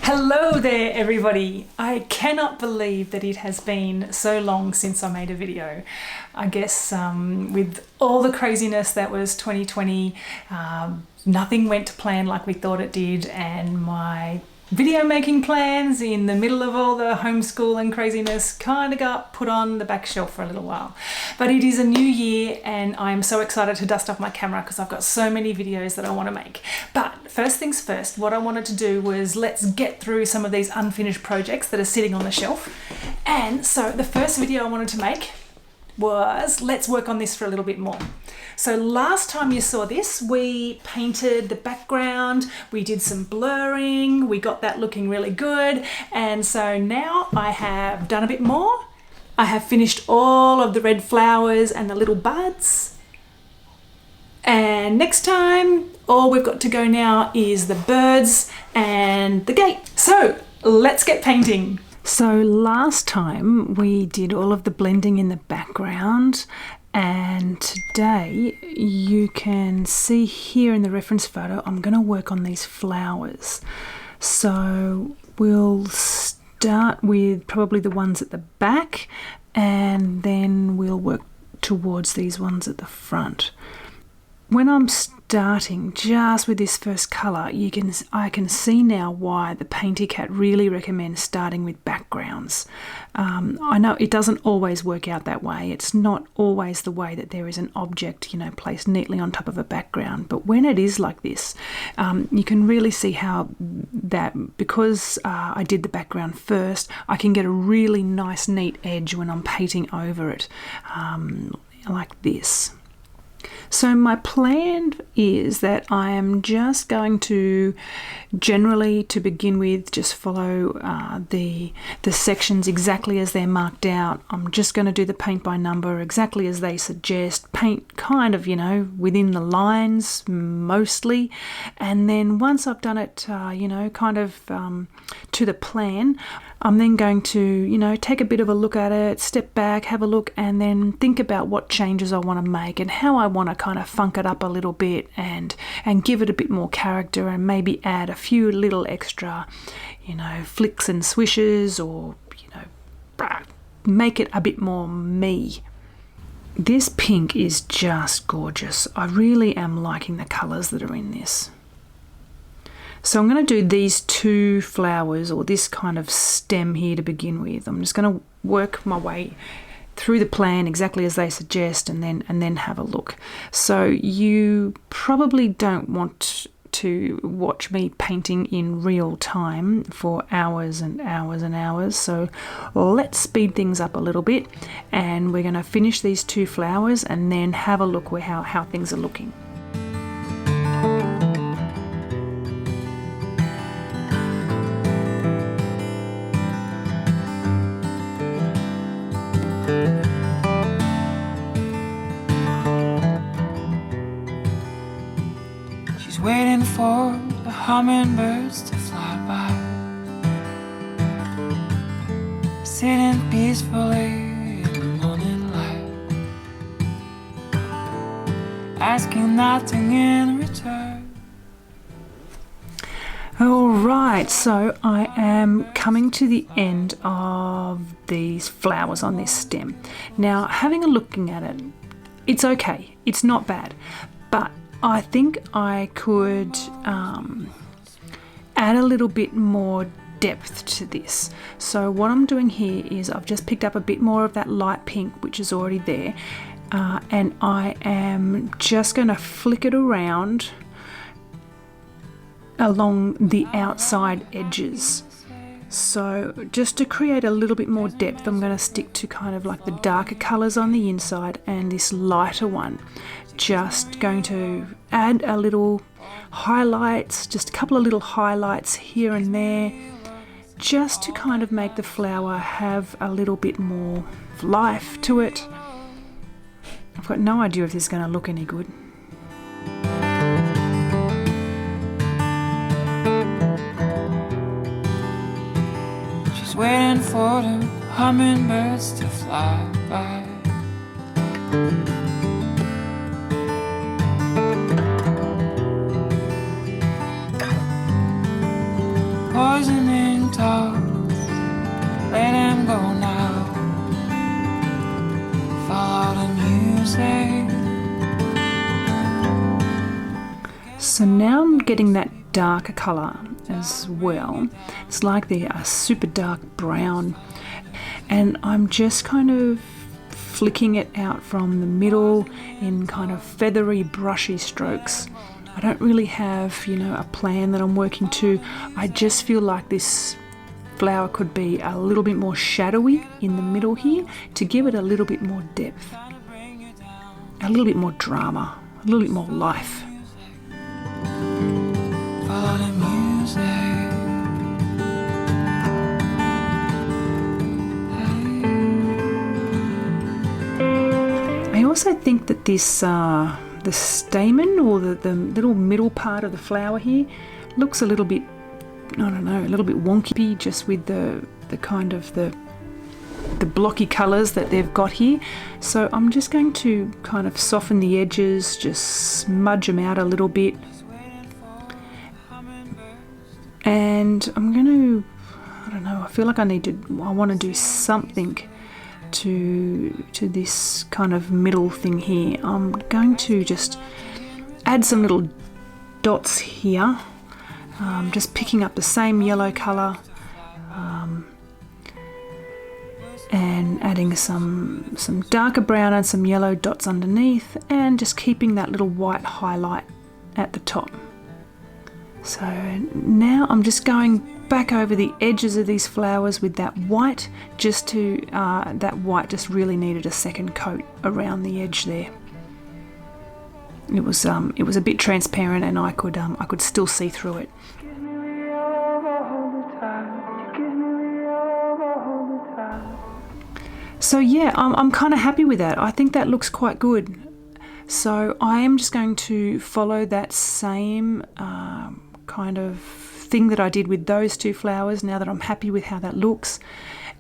Hello there everybody! I cannot believe that it has been so long since I made a video. I guess with all the craziness that was 2020, nothing went to plan like we thought it did, and my video making plans in the middle of all the homeschool and craziness kind of got put on the back shelf for a little while. But it is a new year and I'm so excited to dust off my camera because I've got so many videos that I want to make. But first things first, what I wanted to do was let's get through some of these unfinished projects that are sitting on the shelf. And so the first video I wanted to make was let's work on this for a little bit more. So last time you saw this, we painted the background, we did some blurring, we got that looking really good. And so now I have done a bit more. I have finished all of the red flowers and the little buds. And next time, all we've got to go now is the birds and the gate. So let's get painting. So last time we did all of the blending in the background, and today you can see here in the reference photo I'm going to work on these flowers. So we'll start with probably the ones at the back and then we'll work towards these ones at the front. When I'm starting just with this first colour, I can see now why the Painty Cat really recommends starting with backgrounds. I know it doesn't always work out that way. It's not always the way that there is an object, placed neatly on top of a background. But when it is like this, you can really see how that, because I did the background first, I can get a really nice neat edge when I'm painting over it, like this. So my plan is that I am just going to generally, to begin with, just follow the sections exactly as they're marked out. I'm just going to do the paint by number exactly as they suggest, paint kind of, within the lines mostly. And then once I've done it, kind of to the plan, I'm then going to, take a bit of a look at it, step back, have a look, and then think about what changes I want to make and how I want to kind of funk it up a little bit and give it a bit more character and maybe add a few little extra, flicks and swishes, or, make it a bit more me. This pink is just gorgeous. I really am liking the colours that are in this. So I'm going to do these two flowers, or this kind of stem here to begin with. I'm just going to work my way through the plan exactly as they suggest, and then have a look. So you probably don't want to watch me painting in real time for hours and hours and hours. So let's speed things up a little bit, and we're going to finish these two flowers and then have a look how things are looking. Waiting for the hummingbirds to fly by, sitting peacefully in the morning light, asking nothing in return. Alright, so I am coming to the end of these flowers on this stem. Now, having a looking at it, it's okay, it's not bad, but I think I could add a little bit more depth to this. So what I'm doing here is I've just picked up a bit more of that light pink, which is already there, and I am just going to flick it around along the outside edges. So just to create a little bit more depth, I'm going to stick to kind of like the darker colours on the inside and this lighter one. Just going to add a little highlights, just a couple of little highlights here and there, just to kind of make the flower have a little bit more life to it. I've got no idea if this is going to look any good. She's waiting for the hummingbirds to fly by, poison toes. Let them go now. Follow the music. So now I'm getting that darker colour as well. It's like the super dark brown, and I'm just kind of flicking it out from the middle in kind of feathery, brushy strokes. I don't really have, you know, a plan that I'm working to. I just feel like this flower could be a little bit more shadowy in the middle here to give it a little bit more depth, a little bit more drama, a little bit more life. Follow the music. I also think that this the stamen, or the little middle part of the flower here, looks a little bit, I don't know, a little bit wonky, just with the kind of the blocky colours that they've got here. So I'm just going to kind of soften the edges, just smudge them out a little bit. And I'm going to, I don't know, I feel like I want to do something to this kind of middle thing here. I'm going to just add some little dots here, just picking up the same yellow colour, and adding some darker brown and some yellow dots underneath, and just keeping that little white highlight at the top. So now I'm just going back over the edges of these flowers with that white, just to that white just really needed a second coat around the edge there. It was a bit transparent, and I could still see through it. So yeah, I'm kind of happy with that. I think that looks quite good. So I am just going to follow that same kind of thing that I did with those two flowers, now that I'm happy with how that looks,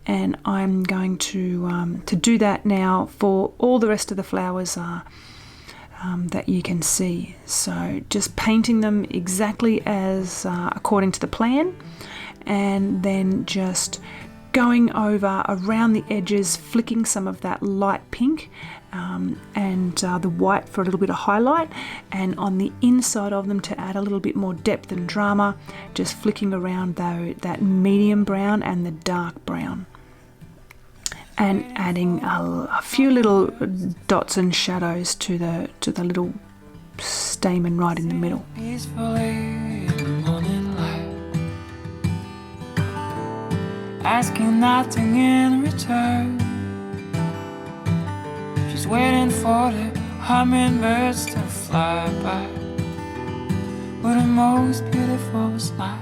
and I'm going to do that now for all the rest of the flowers that you can see. So just painting them exactly as according to the plan, and then just going over around the edges, flicking some of that light pink and the white for a little bit of highlight, and on the inside of them to add a little bit more depth and drama, just flicking around that medium brown and the dark brown, and adding a few little dots and shadows to the little stamen right in the middle. Asking nothing in return. She's waiting for the hummingbirds to fly by with the most beautiful smile.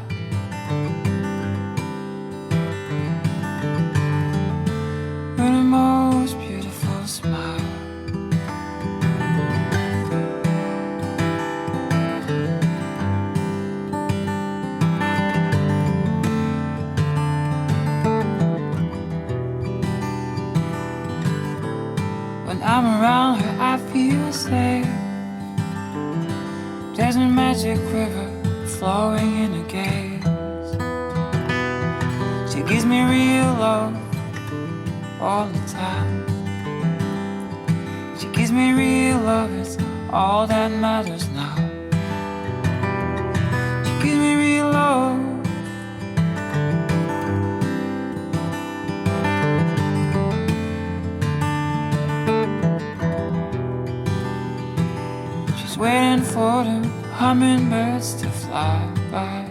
With the most beautiful smile. I'm around her, I feel safe. There's a magic river flowing in her gaze. She gives me real love all the time. She gives me real love, it's all that matters now. She gives me real love. Waiting for the hummingbirds to fly by.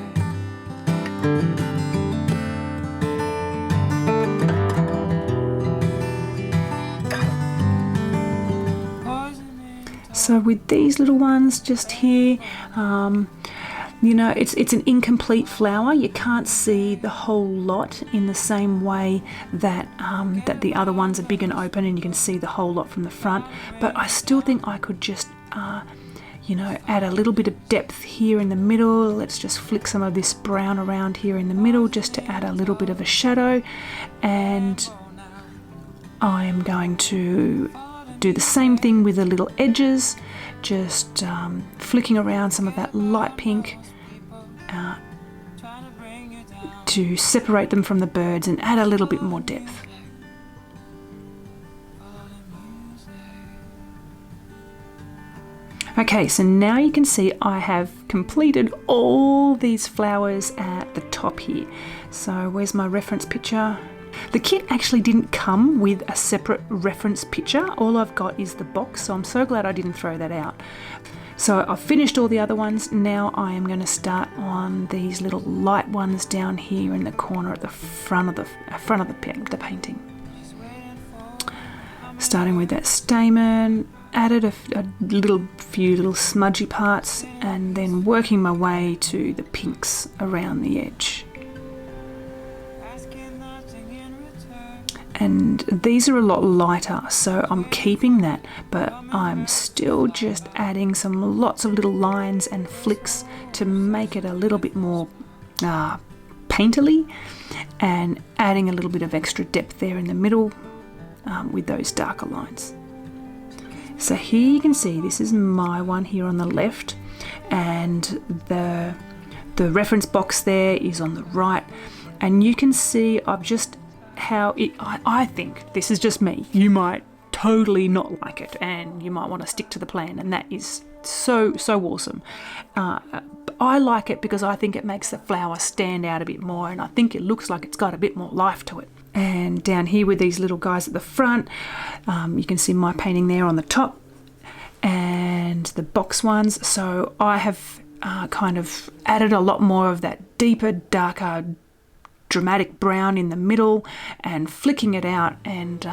So with these little ones just here, you know, it's an incomplete flower. You can't see the whole lot in the same way that that the other ones are big and open, and you can see the whole lot from the front. But I still think I could just you know, add a little bit of depth here in the middle. Let's just flick some of this brown around here in the middle just to add a little bit of a shadow. And I am going to do the same thing with the little edges, just flicking around some of that light pink to separate them from the birds and add a little bit more depth. Okay, so now you can see I have completed all these flowers at the top here. So where's my reference picture? The kit actually didn't come with a separate reference picture. All I've got is the box, so I'm so glad I didn't throw that out. So I've finished all the other ones. Now I am going to start on these little light ones down here in the corner at the front of the painting. Starting with that stamen, added a few little smudgy parts, and then working my way to the pinks around the edge. And these are a lot lighter, so I'm keeping that, but I'm still just adding lots of little lines and flicks to make it a little bit more painterly, and adding a little bit of extra depth there in the middle with those darker lines. So here you can see this is my one here on the left, and the reference box there is on the right, and you can see I've just I think this is just me. You might totally not like it, and you might want to stick to the plan, and that is so awesome. I like it because I think it makes the flower stand out a bit more, and I think it looks like it's got a bit more life to it. And down here with these little guys at the front, you can see my painting there on the top and the box ones. So I have kind of added a lot more of that deeper, darker, dramatic brown in the middle and flicking it out, and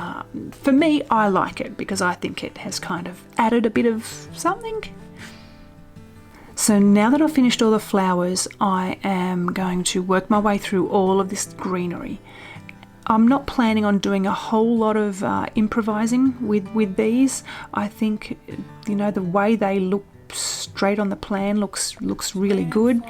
for me I like it because I think it has kind of added a bit of something. So now that I've finished all the flowers, I am going to work my way through all of this greenery. I'm not planning on doing a whole lot of improvising with these. I think, you know, the way they look straight on the plan looks really good.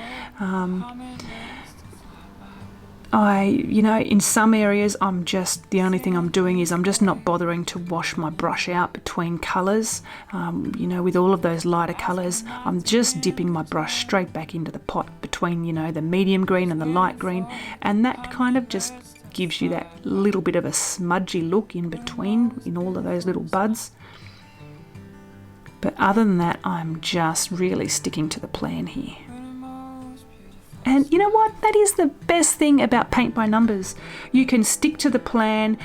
In some areas the only thing I'm doing is I'm just not bothering to wash my brush out between colours. With all of those lighter colours, I'm just dipping my brush straight back into the pot between, the medium green and the light green, and that kind of just gives you that little bit of a smudgy look in between in all of those little buds. But other than that, I'm just really sticking to the plan here. And you know what? That is the best thing about paint by numbers. You can stick to the plan,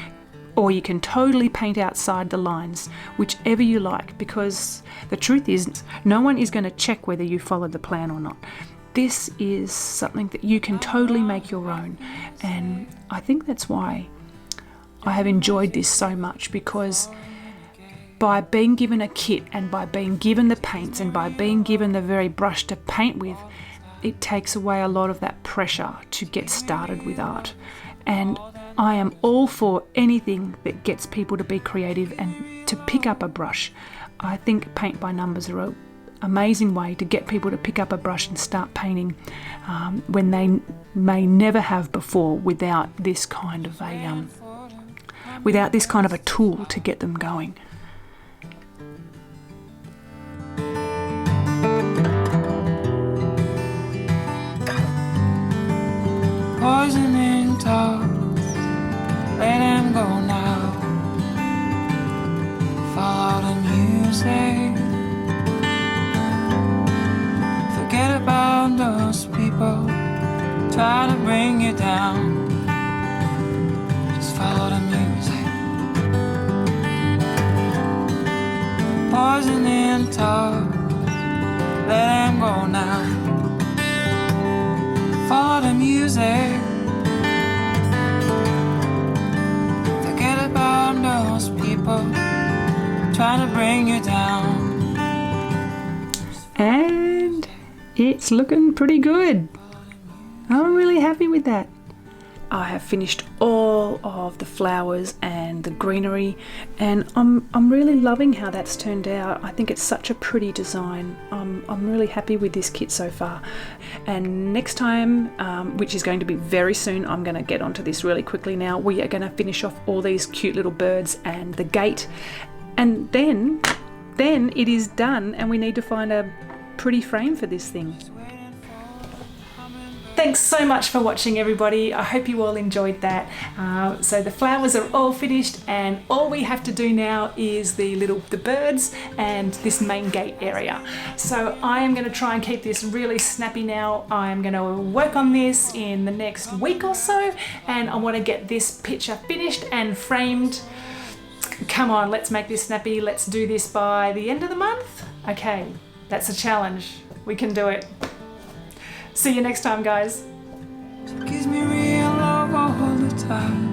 or you can totally paint outside the lines, whichever you like, because the truth is, no one is going to check whether you followed the plan or not. This is something that you can totally make your own, and I think that's why I have enjoyed this so much, because by being given a kit and by being given the paints and by being given the very brush to paint with, it takes away a lot of that pressure to get started with art. And I am all for anything that gets people to be creative and to pick up a brush. I think paint by numbers are an amazing way to get people to pick up a brush and start painting when they may never have before, without this kind of a tool to get them going. Poison in talks, let them go now. Follow the music. Forget about those people try to bring you down. Just follow the music. Poison in talks, let them go now. Follow the music. Forget about those people trying to bring you down. And it's looking pretty good. I'm really happy with that. I have finished all of the flowers and the greenery, and I'm really loving how that's turned out. I think it's such a pretty design. I'm really happy with this kit so far. And next time, which is going to be very soon, I'm going to get onto this really quickly now. We are going to finish off all these cute little birds and the gate, and then it is done, and we need to find a pretty frame for this thing. Thanks so much for watching, everybody. I hope you all enjoyed that. So the flowers are all finished, and all we have to do now is the birds and this main gate area. So I am going to try and keep this really snappy now. I'm going to work on this in the next week or so, and I want to get this picture finished and framed. Come on, let's make this snappy. Let's do this by the end of the month. Okay, that's a challenge. We can do it. See you next time, guys. She gives me real love all the time.